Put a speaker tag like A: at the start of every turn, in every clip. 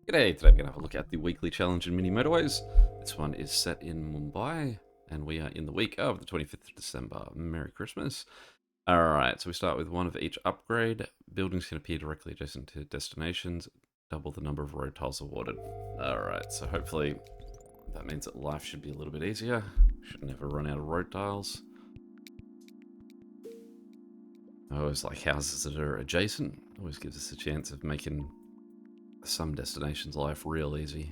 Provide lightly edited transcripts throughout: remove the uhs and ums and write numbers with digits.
A: G'day, today we're going to have a look at the weekly challenge in Mini Motorways. This one is set in Mumbai, and we are in the week of the 25th of December. Merry Christmas. Alright, so we start with one of each upgrade. Buildings can appear directly adjacent to destinations. Double the number of road tiles awarded. Alright, so hopefully that means that life should be a little bit easier. Should never run out of road tiles. I always like houses that are adjacent. Always gives us a chance of making some destinations' life real easy.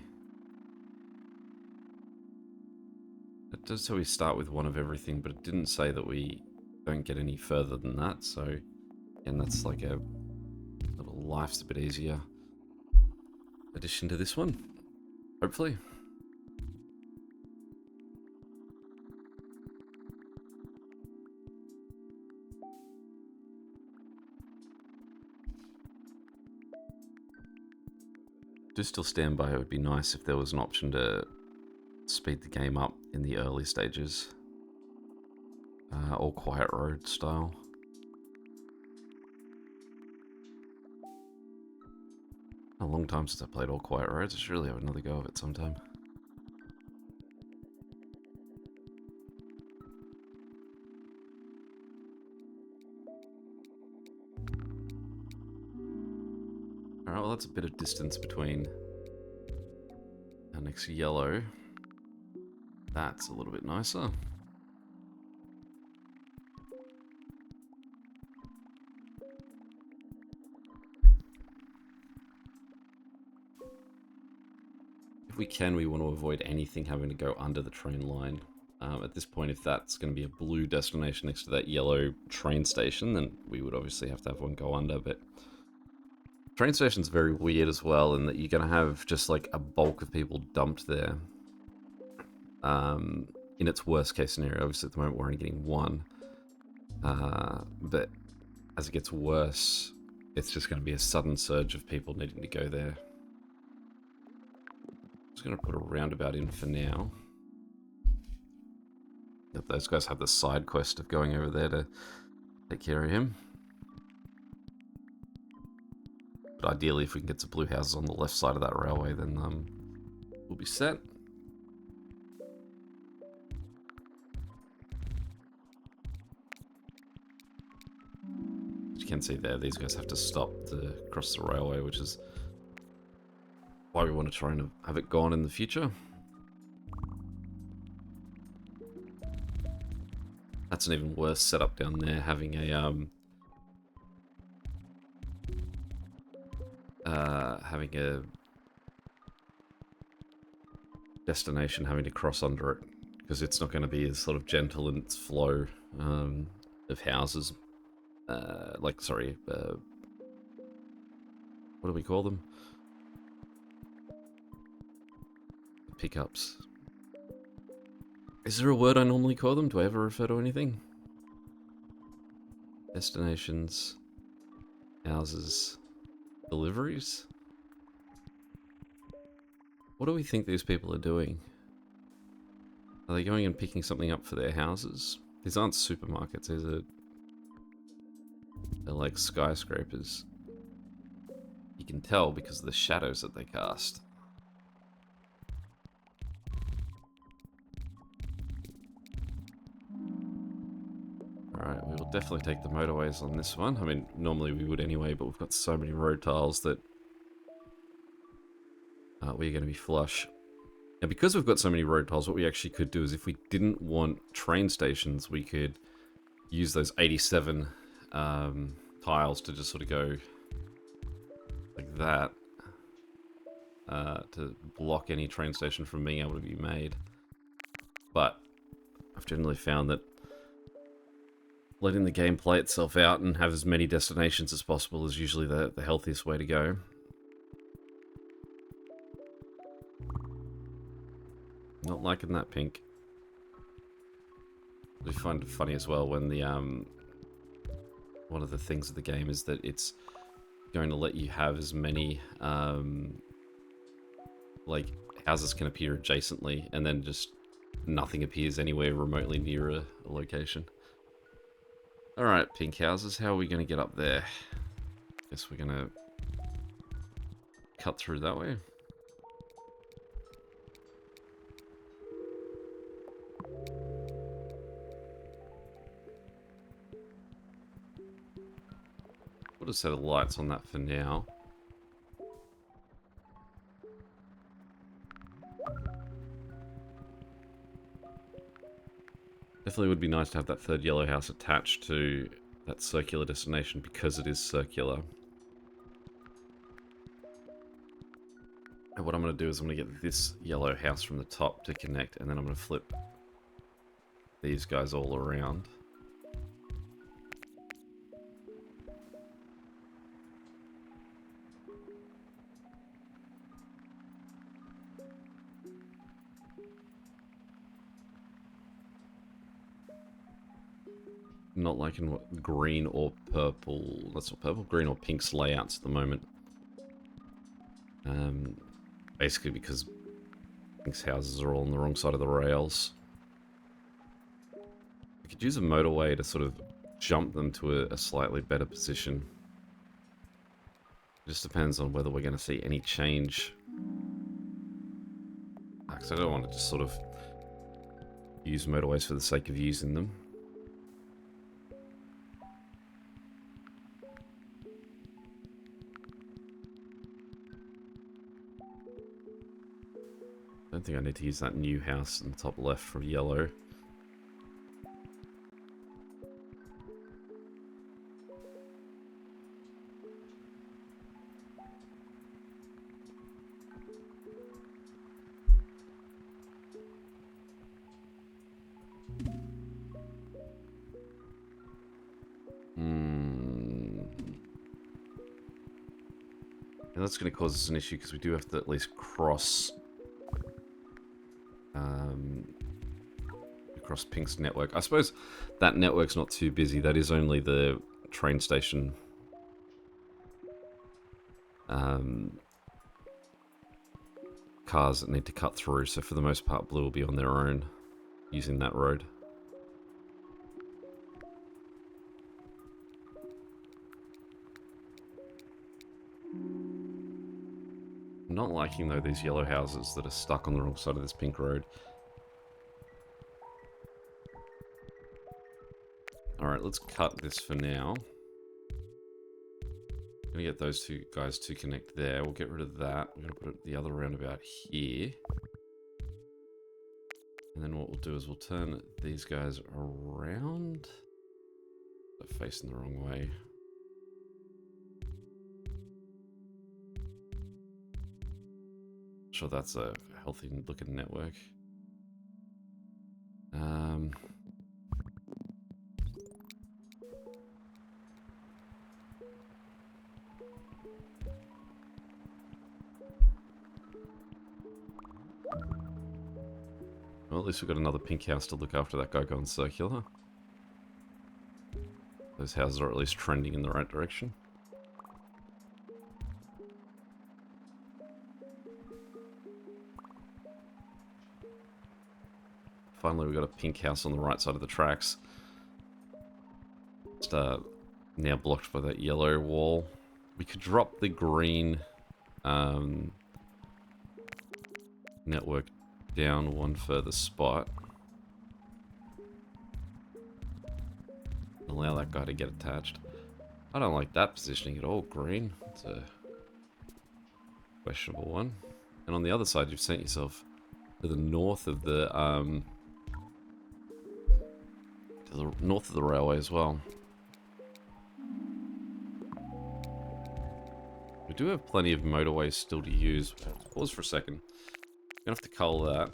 A: It does say we start with one of everything, but it didn't say that we don't get any further than that, so... And that's like a little life's a bit easier addition to this one, hopefully. Do still stand by, it would be nice if there was an option to speed the game up in the early stages. All quiet road style. A long time since I played all quiet roads. I should really have another go of it sometime. Alright, well that's a bit of distance between our next yellow. That's a little bit nicer. If we can, we want to avoid anything having to go under the train line. At this point, if that's going to be a blue destination next to that yellow train station, then we would obviously have to have one go under, but... Train station's very weird as well, in that you're going to have just like a bulk of people dumped there. In its worst case scenario, obviously at the moment we're only getting one. But as it gets worse, it's just going to be a sudden surge of people needing to go there. Just going to put a roundabout in for now. Yep, those guys have the side quest of going over there to take care of him. But ideally, if we can get some blue houses on the left side of that railway, then we'll be set. As you can see there, these guys have to stop to cross the railway, which is why we want to try and have it gone in the future. That's an even worse setup down there, having a destination having to cross under it, because it's not going to be as sort of gentle in its flow of houses. What do we call them? Pickups. Is there a word I normally call them? Do I ever refer to anything? Destinations, houses, deliveries? What do we think these people are doing? Are they going and picking something up for their houses? These aren't supermarkets, they're like skyscrapers. You can tell because of the shadows that they cast. Alright, we will definitely take the motorways on this one. I mean, normally we would anyway, but we've got so many road tiles that we're going to be flush. Now, because we've got so many road tiles, what we actually could do is if we didn't want train stations, we could use those 87 tiles to just sort of go like that to block any train station from being able to be made. But I've generally found that letting the game play itself out and have as many destinations as possible is usually the healthiest way to go. Not liking that pink. I find it funny as well when the one of the things of the game is that it's going to let you have as many like houses can appear adjacently, and then just nothing appears anywhere remotely near a location. Alright, pink houses, how are we going to get up there? Guess we're going to cut through that way. a set of lights on that for now. Definitely would be nice to have that third yellow house attached to that circular destination because it is circular. And what I'm going to do is I'm going to get this yellow house from the top to connect, and then I'm going to flip these guys all around. Not liking what green or purple, that's not purple, green or pink's layouts at the moment. Basically because pink's houses are all on the wrong side of the rails. We could use a motorway to sort of jump them to a slightly better position. It just depends on whether we're going to see any change. Because I don't want to just sort of use motorways for the sake of using them. I don't think I need to use that new house in the top left for yellow. And that's going to cause us an issue because we do have to at least cross across Pink's network. I suppose that network's not too busy. That is only the train station. Cars that need to cut through. So for the most part, Blue will be on their own using that road. I'm not liking, though, these yellow houses that are stuck on the wrong side of this pink road. Alright, let's cut this for now. I'm gonna get those two guys to connect there. We'll get rid of that. We're gonna put the other roundabout here. And then what we'll do is we'll turn these guys around. They're facing the wrong way. Sure, that's a healthy looking network. Well, at least we've got another pink house to look after that guy going circular. Those houses are at least trending in the right direction. Finally, we've got a pink house on the right side of the tracks. Just now blocked by that yellow wall. We could drop the green network down one further spot. Allow that guy to get attached. I don't like that positioning at all, green. It's a questionable one. And on the other side, you've sent yourself to the north of the railway as well. We do have plenty of motorways still to use. Pause for a second. Gonna have to cull that.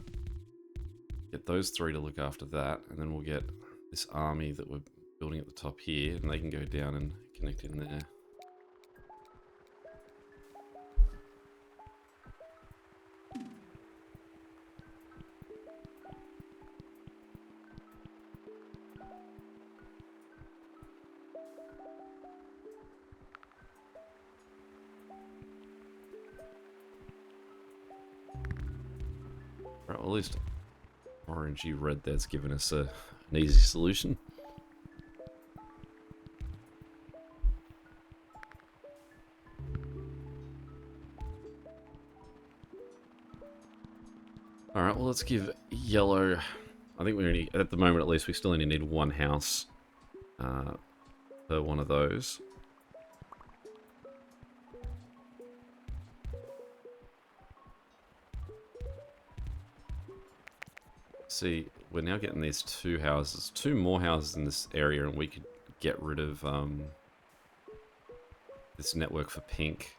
A: Get those three to look after that, and then we'll get this army that we're building at the top here, and they can go down and connect in there. Right, well, at least orangey red there's given us an easy solution. Alright, well, let's give yellow... I think we only, at the moment at least, we still only need one house per one of those. see, we're now getting these two houses, two more houses in this area, and we could get rid of this network for pink.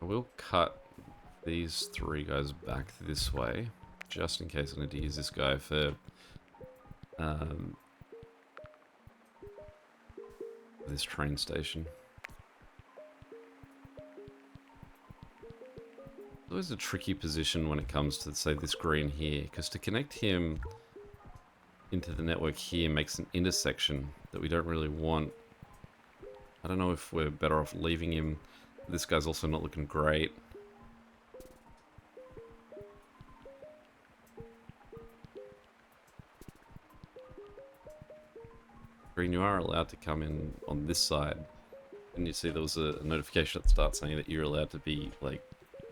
A: I will cut these three guys back this way, just in case I need to use this guy for this train station. It's always a tricky position when it comes to, say, this green here, because to connect him into the network here makes an intersection that we don't really want. I don't know if we're better off leaving him. This guy's also not looking great. Green, you are allowed to come in on this side. And you see there was a notification at the start saying that you're allowed to be, like,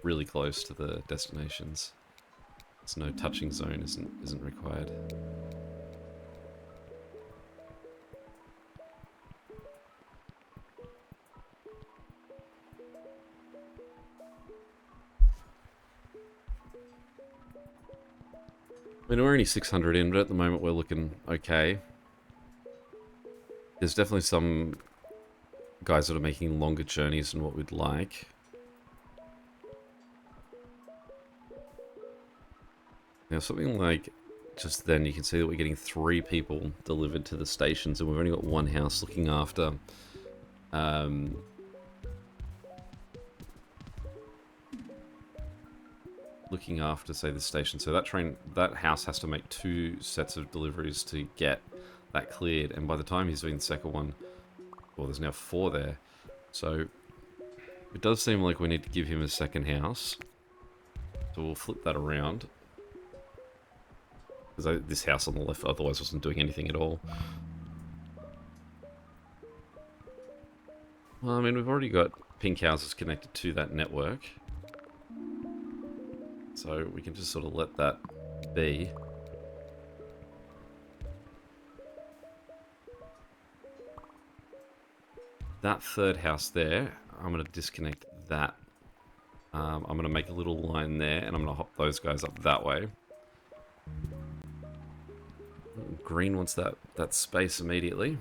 A: really close to the destinations. So no touching zone isn't required. I mean, we're only 600 in, but at the moment we're looking okay. There's definitely some guys that are making longer journeys than what we'd like. Now, something like just then, you can see that we're getting 3 people delivered to the stations, and we've only got one house looking after say, the station. So that house has to make 2 sets of deliveries to get that cleared, and by the time he's doing the second one, well, there's now 4 there. So it does seem like we need to give him a second house. So we'll flip that around, because this house on the left otherwise wasn't doing anything at all. Well, I mean, we've already got pink houses connected to that network, so we can just sort of let that be. That third house there, I'm going to disconnect that. I'm going to make a little line there, and I'm going to hop those guys up that way. Green wants that space immediately,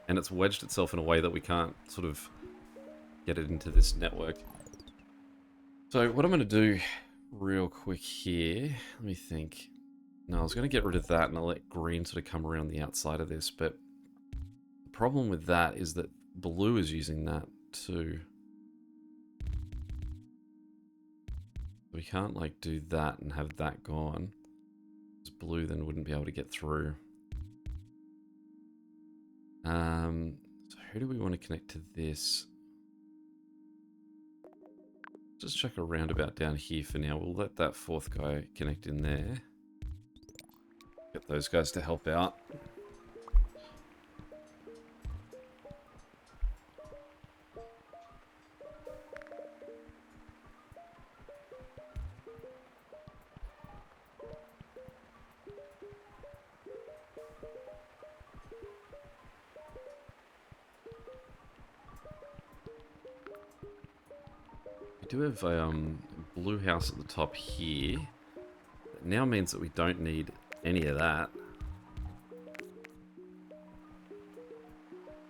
A: and it's wedged itself in a way that we can't sort of get it into this network. So what I'm going to do real quick here, let me think. No, I was going to get rid of that and I'll let green sort of come around the outside of this, but the problem with that is that blue is using that too. We can't like do that and have that gone, because blue then wouldn't be able to get through. So who do we want to connect to this? Just check a roundabout down here for now. We'll let that 4th guy connect in there. Get those guys to help out. We do have a blue house at the top here. That now means that we don't need any of that.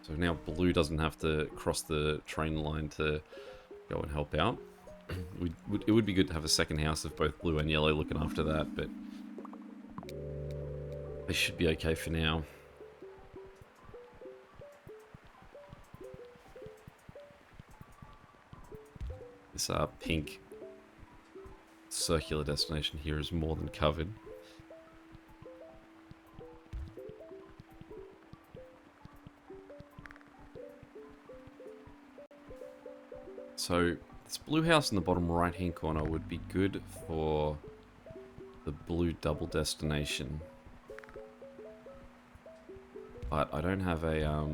A: So now blue doesn't have to cross the train line to go and help out. It would be good to have a second house of both blue and yellow looking after that, but they should be okay for now. This pink circular destination here is more than covered. So this blue house in the bottom right hand corner would be good for the blue double destination. But I don't have a, oh,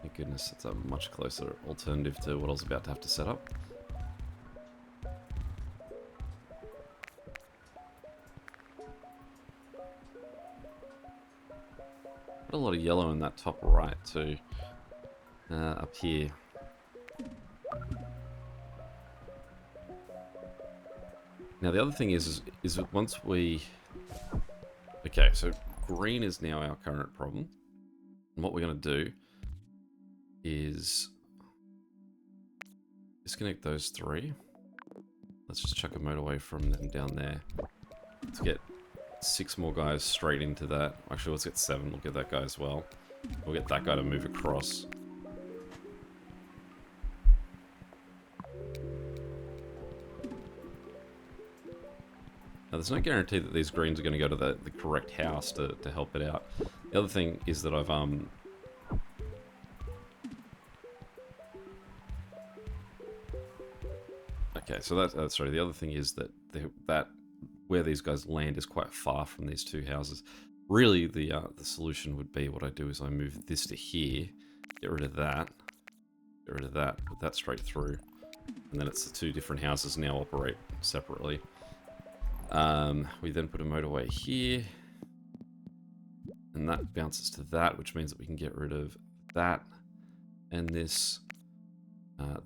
A: thank goodness, it's a much closer alternative to what I was about to have to set up. Got a lot of yellow in that top right too. Up here. Now the other thing is that once we... Okay, so green is now our current problem. And what we're going to do is disconnect those three. Let's just chuck a motorway from them down there. Let's get 6 more guys straight into that. Actually, let's get 7. We'll get that guy as well. We'll get that guy to move across. Now, there's no guarantee that these greens are going to go to the correct house to help it out. The other thing is that I've... Okay, so that's sorry. The other thing is that where these guys land is quite far from these 2 houses. Really, the solution would be what I do is I move this to here, get rid of that, put that straight through, and then it's the 2 different houses now operate separately. We then put a motorway here, and that bounces to that, which means that we can get rid of that, and this.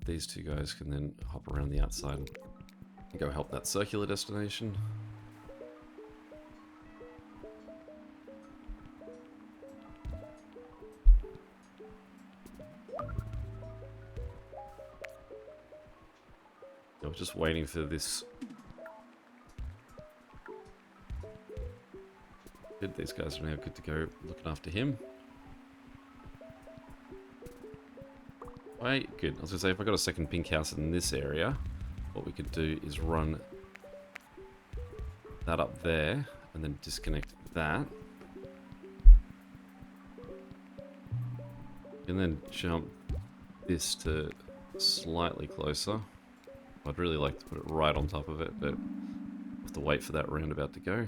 A: These 2 guys can then hop around the outside and go help that circular destination. I was just waiting for this. Good, these guys are now good to go looking after him. Wait, good. I was going to say, if I got a second pink house in this area, what we could do is run that up there, and then disconnect that. And then jump this to slightly closer. I'd really like to put it right on top of it, but I have to wait for that roundabout to go.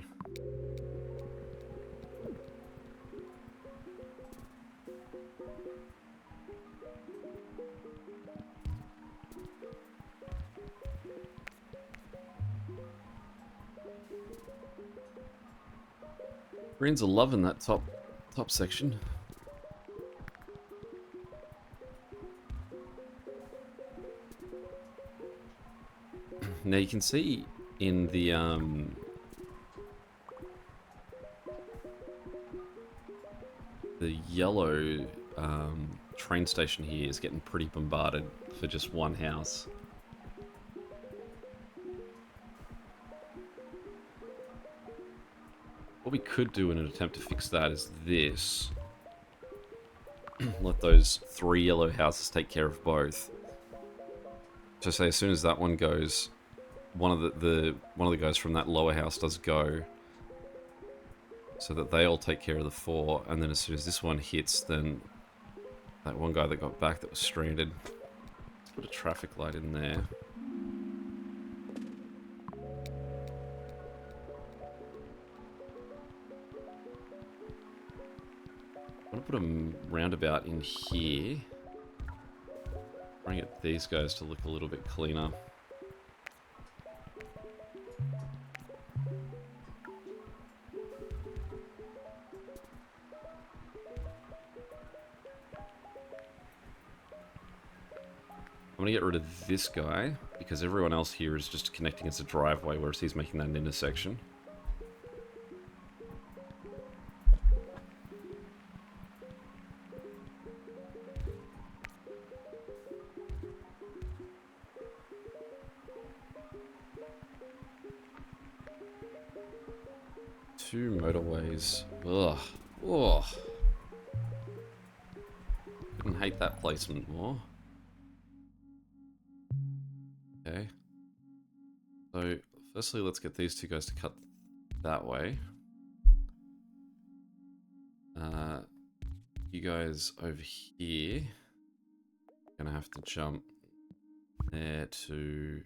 A: Greens are loving that top section. Now you can see in the yellow train station here is getting pretty bombarded for just 1 house. What we could do in an attempt to fix that is this. Let those 3 yellow houses take care of both. So say as soon as that one goes, one of the guys from that lower house does go, so that they all take care of the 4, and then as soon as this one hits, then that one guy that got back that was stranded. Let's put a traffic light in there. I'm going to put a roundabout in here. Try and get these guys to look a little bit cleaner. I'm going to get rid of this guy, because everyone else here is just connecting as a driveway, whereas he's making that an intersection. Two motorways. Ugh. Ugh. Couldn't hate that placement more. Okay. So, firstly, let's get these 2 guys to cut that way. You guys over here are gonna have to jump there to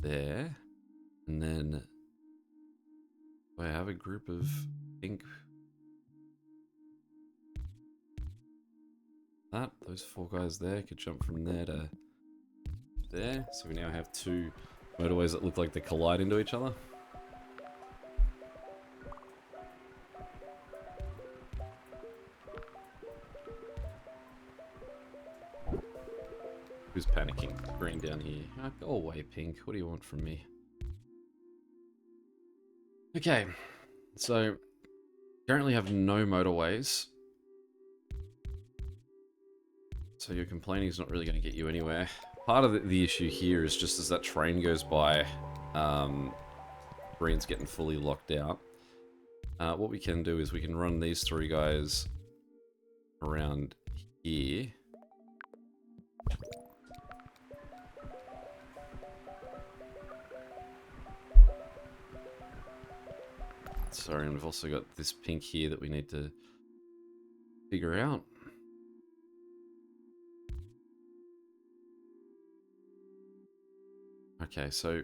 A: there, and then Do I have a group of pink? Those 4 guys there could jump from there to there. So we now have 2 motorways that look like they collide into each other. Who's panicking? Green down here. Oh, go away, pink. What do you want from me? Okay, so currently have no motorways. So your complaining is not really going to get you anywhere. Part of the issue here is just as that train goes by, green's getting fully locked out. What we can do is we can run these 3 guys around here. Sorry, and we've also got this pink here that we need to figure out. Okay, so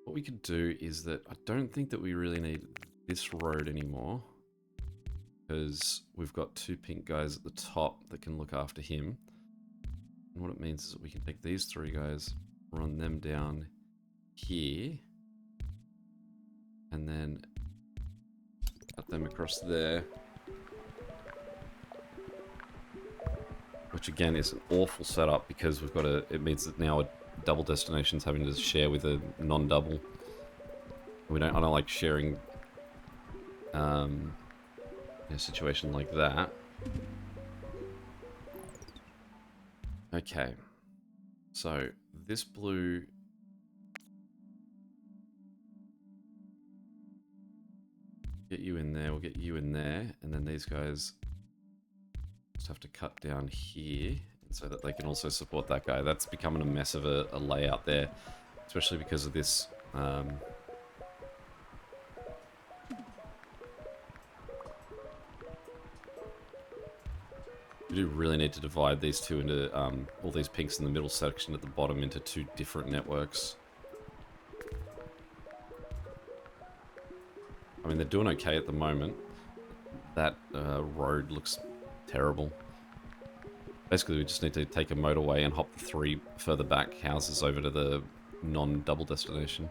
A: what we could do is that I don't think that we really need this road anymore, because we've got 2 pink guys at the top that can look after him. And what it means is that we can take these 3 guys, run them down here, and then cut them across there. Which again is an awful setup because we've got it means that now a double destination's having to share with a non-double. I don't like sharing in a situation like that. Okay. So this blue get you in there, we'll get you in there, and then these guys just have to cut down here so that they can also support that guy. That's becoming a mess of a layout there, especially because of this. We do really need to divide these 2 into, all these pinks in the middle section at the bottom into 2 different networks. I mean, they're doing okay at the moment. That road looks terrible. Basically, we just need to take a motorway and hop the 3 further back houses over to the non-double destination.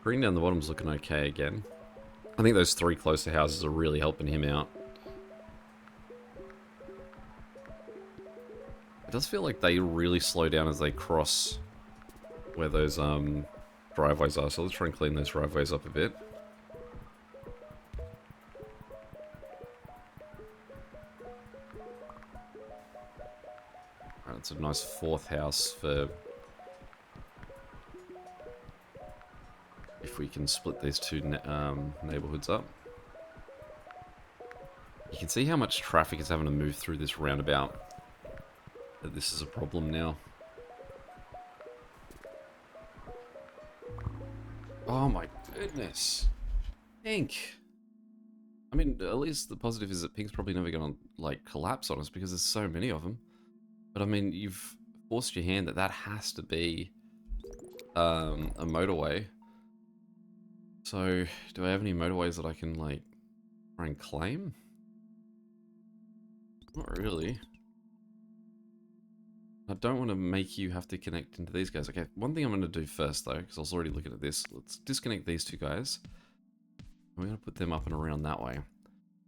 A: Green down the bottom's looking okay again. I think those 3 closer houses are really helping him out. It does feel like they really slow down as they cross where those driveways are, so let's try and clean those driveways up a bit. Alright, it's a nice 4th house for if we can split these 2 neighborhoods up. You can see how much traffic is having to move through this roundabout. That this is a problem now. Oh my goodness. Pink. I mean, at least the positive is that Pink's probably never going to, like, collapse on us because there's so many of them. But I mean, you've forced your hand that has to be a motorway. So, do I have any motorways that I can, like, try and claim? Not really. I don't want to make you have to connect into these guys. Okay, one thing I'm going to do first, though, because I was already looking at this. Let's disconnect these 2 guys. We're going to put them up and around that way.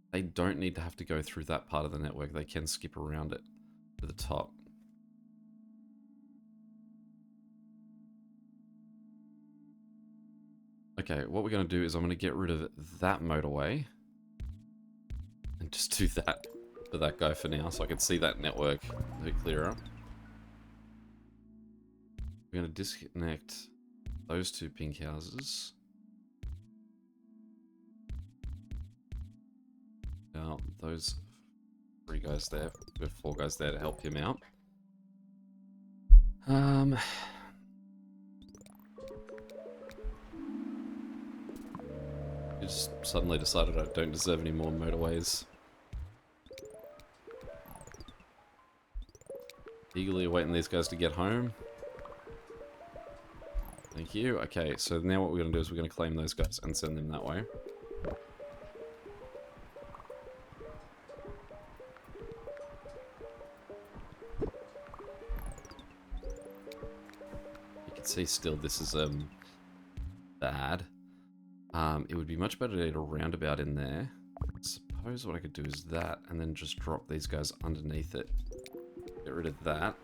A: They don't need to have to go through that part of the network. They can skip around it to the top. Okay, what we're going to do is I'm going to get rid of that motorway and just do that for that guy for now, so I can see that network a bit clearer. We're going to disconnect those 2 pink houses. Now, those 3 guys there. We have 4 guys there to help him out. I just suddenly decided I don't deserve any more motorways. Eagerly awaiting these guys to get home. Thank you. Okay, so now what we're going to do is we're going to claim those guys and send them that way. You can see still this is bad. It would be much better to get a roundabout in there. I suppose what I could do is that, and then just drop these guys underneath it. Get rid of that.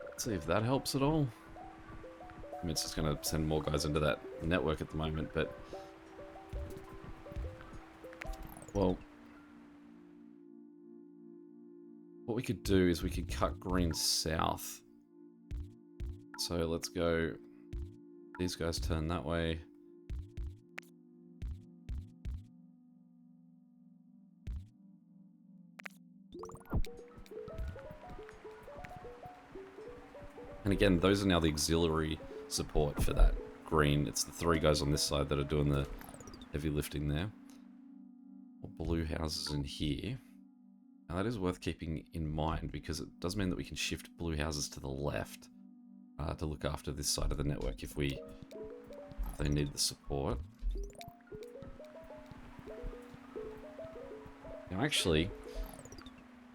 A: Let's see if that helps at all. I mean, it's just going to send more guys into that network at the moment, but... Well... What we could do is we could cut green south. So let's go... These guys turn that way. And again, those are now the auxiliary support for that green. It's the 3 guys on this side that are doing the heavy lifting there. Blue houses in here. Now that is worth keeping in mind because it does mean that we can shift blue houses to the left to look after this side of the network if they need the support. Now actually,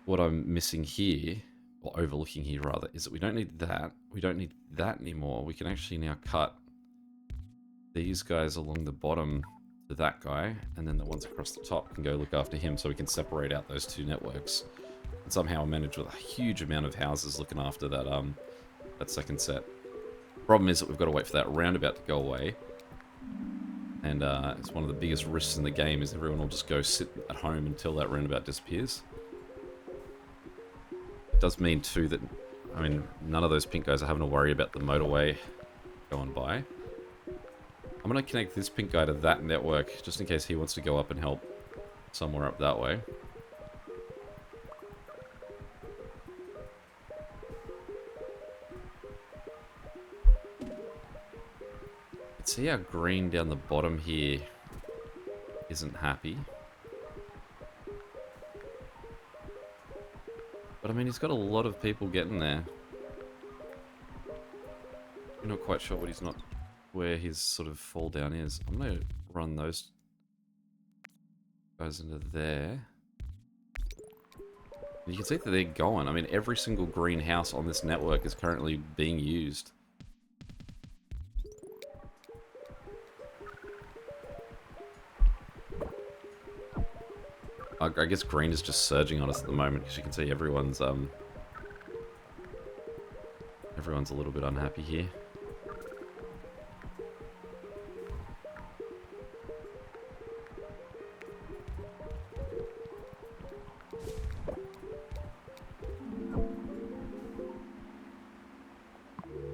A: what I'm missing here, or overlooking here rather, is that we don't need that. We don't need that anymore. We can actually now cut these guys along the bottom to that guy, and then the ones across the top can go look after him, so we can separate out those 2 networks. And somehow manage with a huge amount of houses looking after that that second set. Problem is that we've got to wait for that roundabout to go away. And it's one of the biggest risks in the game is everyone will just go sit at home until that roundabout disappears. It does mean too that, I mean, none of those pink guys are having to worry about the motorway going by. I'm going to connect this pink guy to that network, just in case he wants to go up and help somewhere up that way. See how green down the bottom here isn't happy. But I mean, he's got a lot of people getting there. I'm not quite sure where his sort of fall down is. I'm going to run those guys into there. And you can see that they're going. I mean, every single green house on this network is currently being used. I guess green is just surging on us at the moment because you can see everyone's a little bit unhappy here.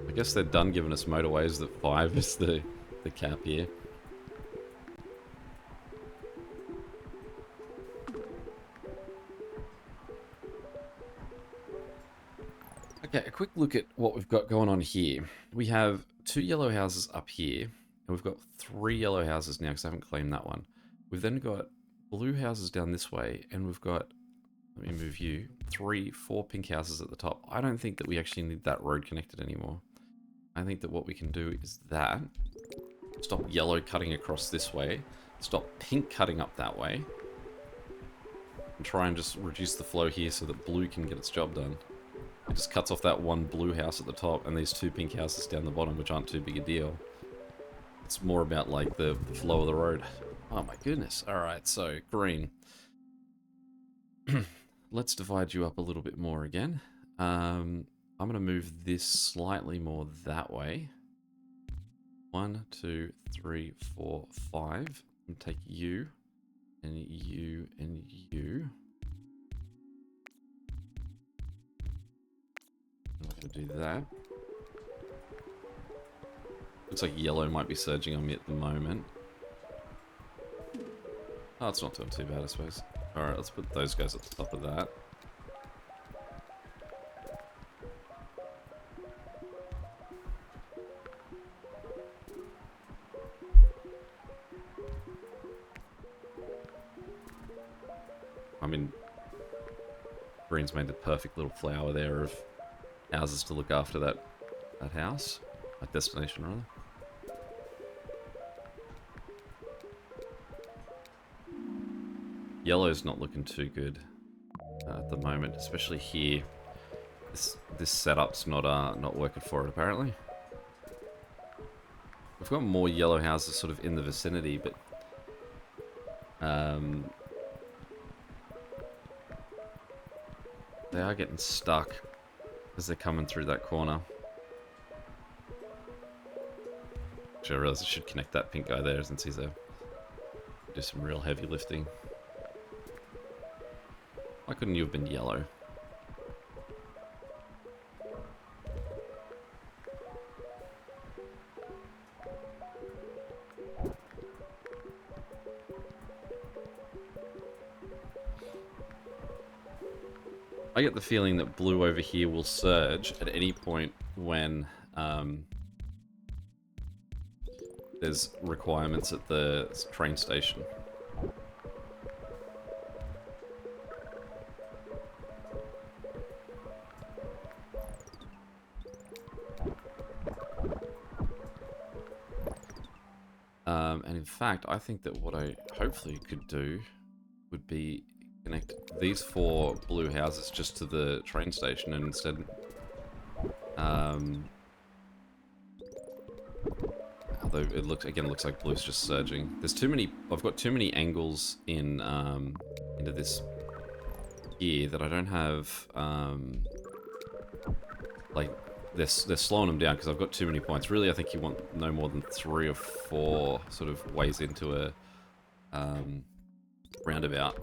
A: I guess they're done giving us motorways. That 5 is the cap here. Okay, a quick look at what we've got going on here. We have 2 yellow houses up here, and we've got 3 yellow houses now because I haven't claimed that one. We've then got blue houses down this way, and we've got, let me move you, 4 pink houses at the top. I don't think that we actually need that road connected anymore. I think that what we can do is that, stop yellow cutting across this way, stop pink cutting up that way, and try and just reduce the flow here so that blue can get its job done. It just cuts off that 1 blue house at the top and these 2 pink houses down the bottom, which aren't too big a deal. It's more about like the flow of the road. Oh my goodness. Alright, so green. Let's divide you up a little bit more again. I'm going to move this slightly more that way. 1, 2, 3, 4, 5. And take you. And that. Looks like yellow might be surging on me at the moment. Oh, it's not doing too bad, I suppose. Alright, let's put those guys at the top of that. I mean, green's made the perfect little flower there of houses to look after that house. That destination, rather. Yellow's not looking too good at the moment, especially here. This setup's not working for it, apparently. We've got more yellow houses sort of in the vicinity, but they are getting stuck as they're coming through that corner. Actually, I realize I should connect that pink guy there since he's do some real heavy lifting. Why couldn't you have been yellow? I get the feeling that blue over here will surge at any point when there's requirements at the train station. And in fact, I think that what I hopefully could do would be connect these 4 blue houses just to the train station, and instead although it looks like blue's just surging. There's too many, I've got too many angles in into this here that I don't have like they're slowing them down because I've got too many points. Really, I think you want no more than 3 or 4 sort of ways into a roundabout.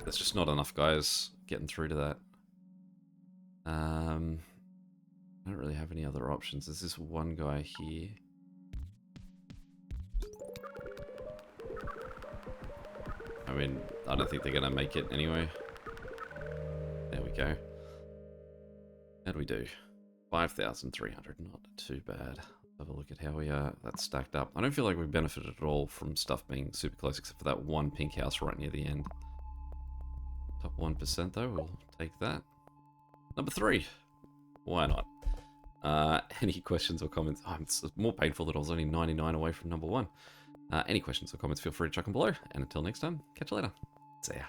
A: There's just not enough guys getting through to that. I don't really have any other options. There's this one guy here. I mean, I don't think they're going to make it anyway. There we go. How do we do? 5,300, not too bad. Have a look at how we are. That's stacked up. I don't feel like we've benefited at all from stuff being super close, except for that one pink house right near the end. Top 1% though, we'll take that. Number 3. Why not? Any questions or comments? Oh, it's more painful that I was only 99 away from number 1. Any questions or comments, feel free to chuck them below. And until next time, catch you later. See ya.